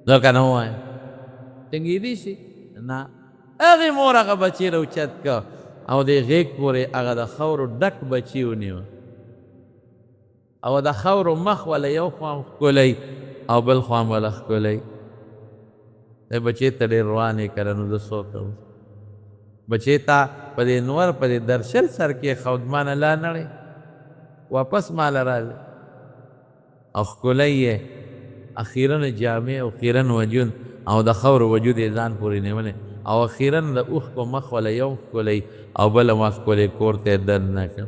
ځکه نه ووایم ټینګېدی شي؟ نه. هغې مور هغه بچی راوچت که او دې غېږ پورې هغه د خاورو ډک بچي ونیوه او د خاورو مخ وله یو خوا ښکلی او بل خوا وله ښکلی. دی بچې ته ډېر روان یې که نو زه څه کوم؟ بچې ته په دې نور په دې درشل سر کېښود، ما نه لا نړۍ واپس ماله راغلی او ښکلی یې اخیرا جامې او اخیرا وجود او د خاورو وجود یې ځان پورې نیولی او اخیرا د اوښکو مخ وله یو ښکلی او بله ما ښکلی کور ته یې دننه کړ.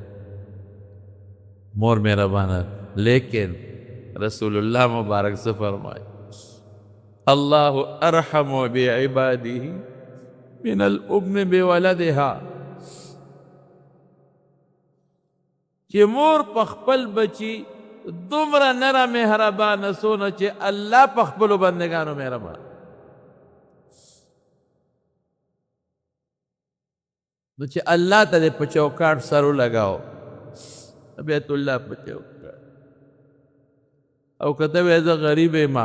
مور مهربانه. لیکن رسول الله مبارک څه فرمایي؟ الله ارحم بعباده من الام بولدها. چې مور په خپل بچي دومره نره مهربانه سونه چې الله په خپلو بندګانو مهربان. نو چې الله ته دې په چوکاټ سر ولګاو، بیت الله په چوکاټ، او که ته وایې زه غریب یم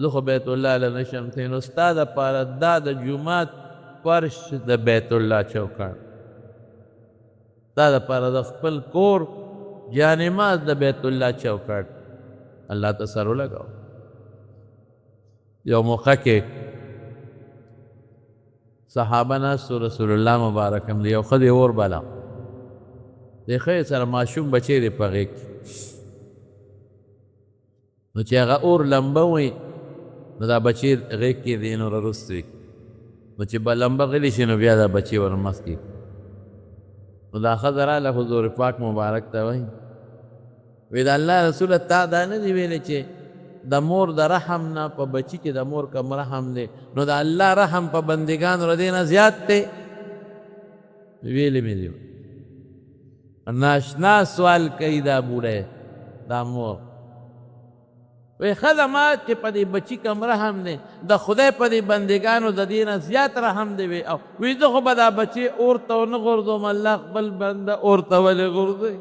زه خو بیت الله له نشم تللی، نو ستا دپاره دا د جومات فرش د بیت الله چوکاټ، ستا دپاره د خپل کور جانماز د بیت الله چوکاټ، الله ته سر ولګاو. یو موقع کې صحابه ناستو، رسول الله مبارک هم دی، یو ښځې اور بله، د ښځې سره ماشوم بچی دی په غېږ کې، نو چې هغه اور لمبه وي نو دا بچی غېږ کې دی نو ررست وي، نو چې به لمبه غلی شي نو بیا دا بچی ورمخ کي. نو دا ښځه راله حضور پاک مبارک ته وایي، وی د الله رسوله تا دا نه دي ویلې چې د مور د رحم نه په بچي کې د مور کم رحم دی، نو د الله رحم په بندګانو د دې نه زیات دی؟ ویلې مې دي. ناشنا سوال کوي دا بوډی، دا مور وی خدمات چې په دې بچي کم رحم دی د خدای په دې بندګانو د دې نه زیات رحم دی وی او وی زه خو به دا بچي اور ته ونه غورځوم الله خپل بنده اور ته ولې غورځوي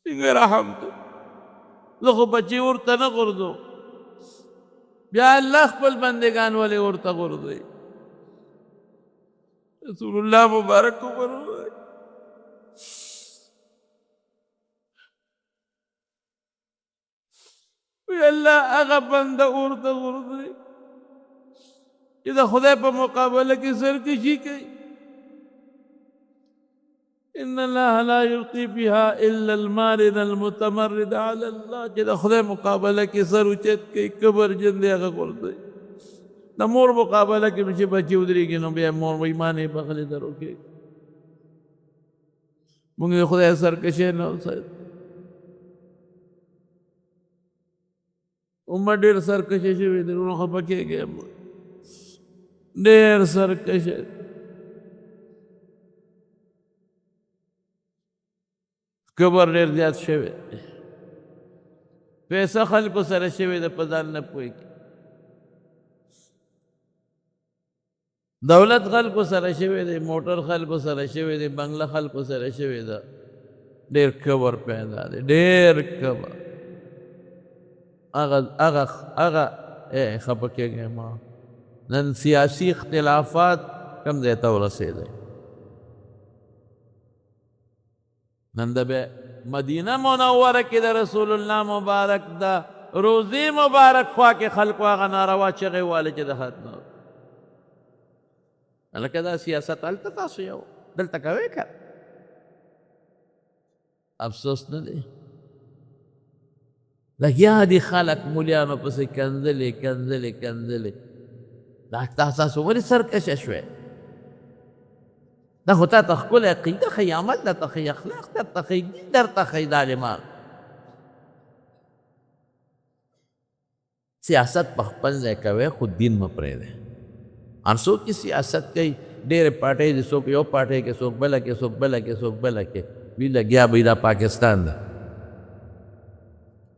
څنګه رحم دی زه خو بچي اور ته نه غورځوم بیا الله خپل بندگان ولې اور ته غورځوي رسول الله مبارک کو فرمایي وی الله هغه بنده اور ته غورځوي چې د خدای په مقابله کې سرکشي کوي ان الله لا يلقي فيها الا المارد المتمرد على الله چې د خدای مقابله کې سر اوچت کوي کبر جن دی هغه غورځوي د مور مقابله کې چې بچي ودرېږي نو بیا مور وایي ما نه بغلې درو کې موږ د خدای سرکشي نه اوسئ عمر ډېر سرکشه شوي دي نو خفه کېږي ډېر سرکشه کبر ډېر زیات شوی پیسه خلکو سره شوې ده په ځان نه پوهېږي دولت خلکو سره شوی دی موټر خلکو سره شوی دی بنگله خلکو سره شوی ده ډېر کبر پیدا دی ډېر کبر هغه خفه کېږي ما نن سیاسي اختلافات کم ځای ته ورسېدی نن د مدینه منوره کې د رسول الله مبارک د روزي مبارک خوا کې خلکو هغه ناروا چغې والې چې د حد نه هلکه دا سیاست هلته تاسو یو دلته کوئ که افسوس نه دی لګیا دي خلک مولیانو پسې کنځلې دا تاسو ولې سرکشه شوی دا خو تا ته ښکلی عقیده ښیي عمل درته ښیي اخلاق درته ښیي دین درته ښیي ظالمان سیاست په خپل ځای کوئ خو دین مه پرېږدئ هر څوک چې سیاست کوي ډېرې پارټۍ دي څوک یو پارټۍ کې څوک بله کې څوک بله کې څوک بله کې وي لګیا به دا پاکستان ده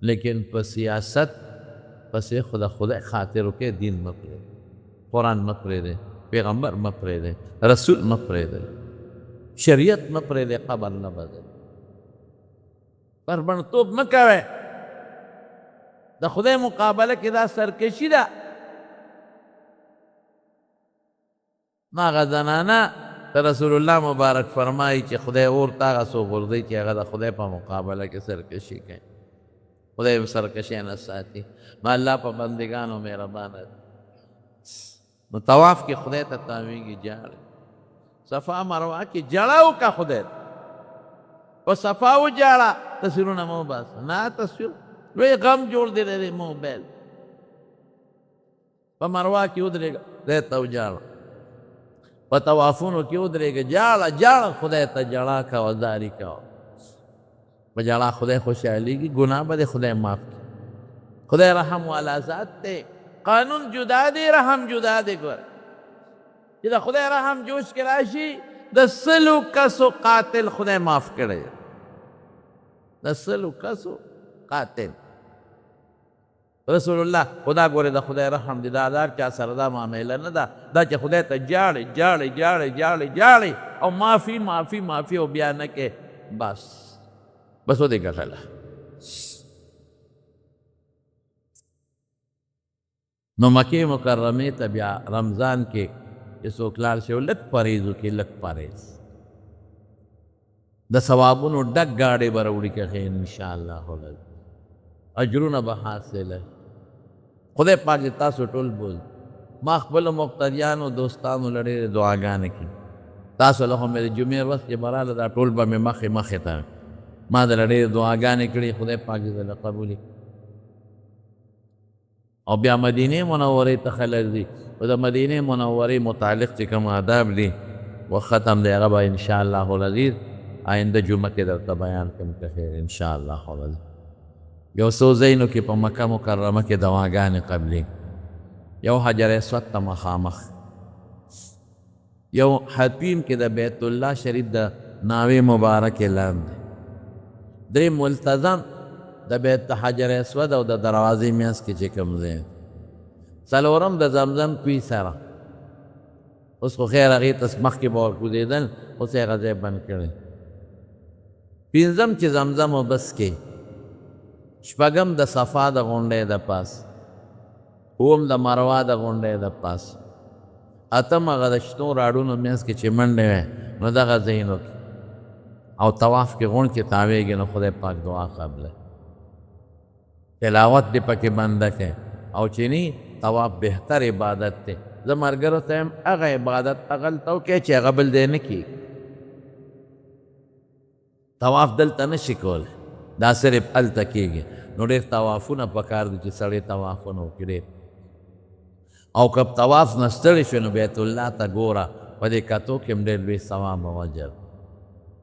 لیکن په سیاست پسې خو د خدای خاطر وکړئ دین مه پرېږدئ قرآن مه پرېږدئ پیغمبر مه پرېږدئ رسول مه پرېږدئ شریعت مه پرېږدئ قبر نه بدل بربنډتوب مه کوئ د خدای مقابله کې دا سرکشي ده نو هغه زنانه د رسول الله مبارک فرمایي چې خدای اور ته هغه څوک غورځوي چې هغه د خدای په مقابله کې سرکشي کوي خدای به سرکشي نه ساتي ما الله په بندګانو مهربانه نو طواف کې خدای ته تاویږي جاړي صفا مروه کې جړه وکړه خدای په صفا وجاړه تصویرونه مه وباسه نه تصویر لوی غم جوړ دی د موبایل په مروه کې ودرېږه خدای ته وجاړه په طوافونو کې ودرېږه جاړه خدای ته جړه کوه زاري کوه په جړه خدای خوشحالېږي ګناه به دې خدای معاف کړي خدای رحم والا ذات دی قانون جدا دی رحم جدا دی ګور چې د خدای رحم جوش کې راشي د سلو کسو قاتل خدای معاف کړی د سلو کسو قاتل رسول الله خدا ګوره د خدای رحم دی دا دار چا سره دا معامله نه ده دا چې خدای ته جاړي او معافي او بیا نه کې بس و دې ګټله نو مکې مکرمې ته بیا رمضان کې چې څوک لاړ شي لږ پرهیز وکړي لږ پرهیز د ثوابونو ډک ګاډۍ به راوړي که انشاءالله اجرونه به حاصله خدای پاک دې تاسو ټول بول ما خپلو مقتدیانو دوستانو له ډېرې دعاګانې کړي تاسو له خو مې د جمعې ورځ چې براله دا ټول به مې مخې ته ما دله ډېرې دعاګانې کړي خدای پاک دې دله قبولي او بیا مدینې منورې ته خلک دي او د مدینې منورې متعلق چې کوم آداب دي و ختم دی هغه به انشاءالله العزیز آینده جمعه کې درته بیان کوم که خیر انشاءالله العزیز یو څو ځایونو کې په مکه مکرمه کې دعاګانې قبلي یو حجر اسود ته مخامخ یو حتیم کې د بیت الله شریف د ناوې مبارکې لاندې درې ملتزم د بیت حجر اسود او د دروازې میانځ کې چې کوم ځای څلورم د زمزم کوی سره اوس خو خیر هغې ته مخکې به ورکوزېدل اوس یې هغه ځای بند کړی پنځم چې زمزم و بس کې شپږم د صفا د غونډۍ د پاس اوم د مروه د غونډۍ د پاس اتم هغه د شنو راډونو منځ کې چې منډې وی نو دغه ځایونو کې او طواف کې غونډ کې تاویږي نو خدای پاک دعا قبله تلاوت دې پکې بنده کې او چې نی طواف بهتر عبادت دی زه ملګرو ته یم هغه عبادت هغلته وکړئ چې هغه بل دی نه کېږي طواف دلته نشي کولی دا صرف هلته کېږي نو ډېر طوافونه پکار دي چې سړی طوافونه وکړي ډېر او که طواف نه ستړی شو نو بیت الله ته ګوره په دې کتو کې هم ډېر لوی ثواب او اجر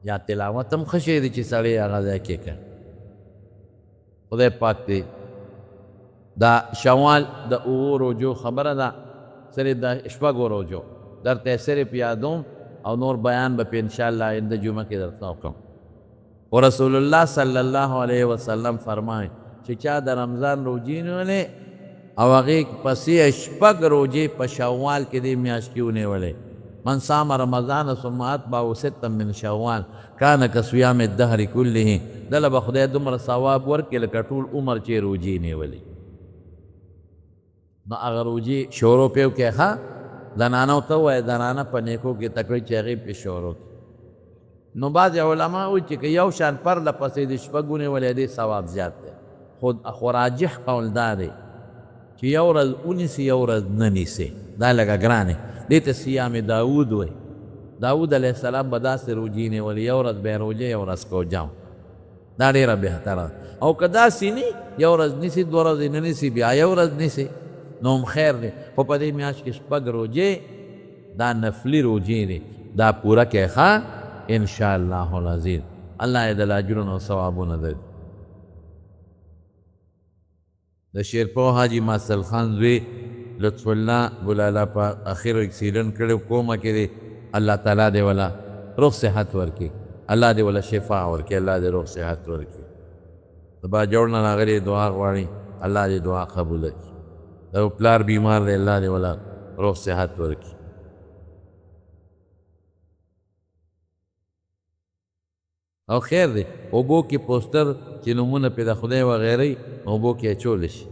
یا تلاوت هم ښه شی دی چې سړی هغه ځای کې کړ خدای پاک دی دا شوال د اوو روجو خبره ده صرف د شپږو روجو درته صرف یادوم او نور بیان به په انشاءالله آینده جمعه کې درته وکړم و رسول الله صلی الله علیه وسلم فرمایي چې چا د رمضان روجې نیولې او هغې پسې شپږ روجې په شوال کې دې میاشت کې ونیولې من صام رمضان ثم اتبعه ستا من شوال کان کصیام الدهر کله دله به خدای دومره ثواب ورکړي لکه ټول عمر چې روجې نیولې نو هغه روجې شروع پې وکړې ښه زنانو ته ووایه زنانه په نیکو کې تکړه چې هغې پې شروع کړي نو بعضې علما وایي چې که یو شان پرله پسې د شپږ ونیولې دې ثواب زیات دی خو راجح قول دا دی چې یو ورځ ونیسي یو ورځ نه نیسي دا لږه ګران دی دې ته صیام داود وایي داود علیه السلام به داسې روجې نیولې یو ورځ به یې روجه یو ورځ کوجام دا ډېره بهتره او که داسې نه یو ورځ نیسي دوه ورځې نه نیسي بیا یو ورځ نیسي نو هم خیر دی خو په دې میاشت کې شپږ روجې دا نفلي روجې دي دا پوره کې ښه انشاءالله العظیم الله یې د اجرونه او ثوابونه درکړي د شیرپور حاجي ماسل خان زوی لطف الله ګلاله په اخر اکسیډنټ کړی کومه کې دی الله تعالی دې ولا روغ صحت ورکړي الله دې ولا شفا ورکړي الله دې روغ صحت ورکړي د باجوړ نه راغلي دعا غواړي الله دې دعا قبوله کړي د پلار بیمار دی الله دې ولا روغ صحت ورکړي او خیر دی اوبو کې پوسټر چې نومونه پې د خدای وغیرې اوبو کې اچولی شي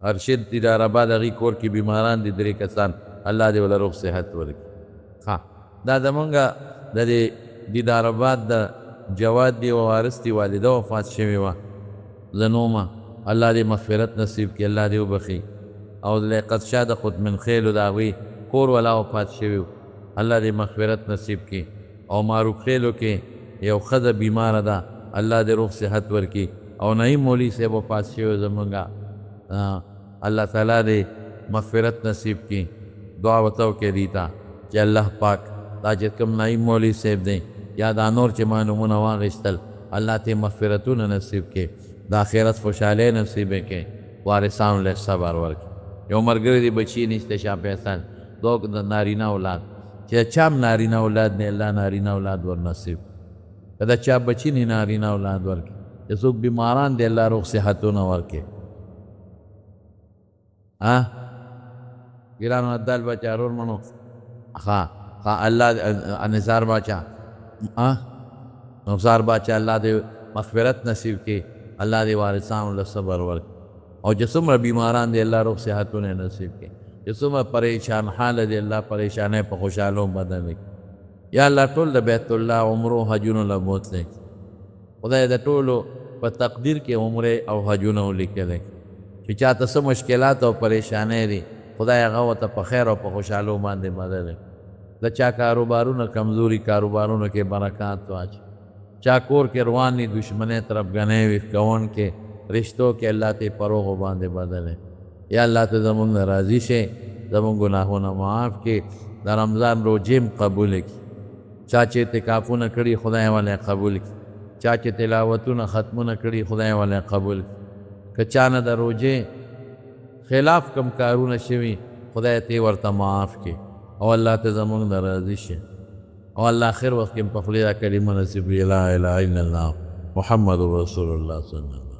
ارشد دیدار آباد هغې کور کې بیماران دي 3 کسان الله دې ولا روغ صحت ورکړي ښه دا زمونږ د دې دیدار آباد د جواد دی وارث دی والده وفات شوې وه زنومه الله دې مغفرت نصیب کړي الله دې وبخي او د لیاقت شاه د خود من خیلو د هغوی کور والا وفات شوي الله دې مغفرت نصیب کړي او معروف خیلو کې یو ښځه بیماره ده الله دې روغ صحت ورکړي او نعیم مولوي صاحب وفات شوی زمونږ الله تعالی دې مغفرت نصیب کړي دعا ورته وکړئ دې ته چې الله پاک دا چې کوم نعیم مولوي صاحب دی یا دا نور چې ما نومونه واخیستل الله ته مغفرتونه نصیب کړي د آخرت خوشحالۍ نصیب کړي وارثانو له صبر ورکړي یو ملګری دی بچي نشته شاه فیصل دوه د نارینه اولاد چې چام نارینه اولاد نه الله نارینه اولاد ور نصیب کدا چا بچی نه نارینه اولاد ورکړي چې څوک بیماران دی الله روغ صحتونه ورکړي ګرانو عدال بچا رور منو ها الله انصار بچا نصار بچا الله دې مغفرت نصیب کړي الله دې وارثانو له صبر ورکړي او چې څومره بیماران دی الله روغ صحتونه نصیب کړي چې څومره پریشان حال دی الله پریشانۍ په خوشحالو بدل کړي یا الله ټول د بیت الله عمرو حجونو له بوتلی خدای د ټولو په تقدیر کې عمرې او حجونه ولیکلی چې چاته څه مشکلات او پریشانۍ دي خدای هغه ورته په خیر او په خوشحالو باندې بدل کړي د چا کاروبارونه کمزوري کاروبارونو کې برکات واچي چا کور کې روان دي دشمنۍ طرفګنۍ وي کوونکې رشتو کې الله ته پروغو باندې بدل یا الله ته زمونږ راضي شي زمونږ ګناهونه معاف کړي د رمضان روجې قبول کړي چا چې اعتکافونه کړي خدای والا قبول کړي چا چې تلاوتونه ختمونه کړي خدای والا قبول کړي که چا نه د روجې خلاف کم کارونه شوي خدای ته ورته معاف کړي او الله ته زمونږ راضي شي او الله آخر وخت کې په خولې دا کلمه نصیب کړي لا اله الا الله محمد رسول الله صلی الله علیه وسلم.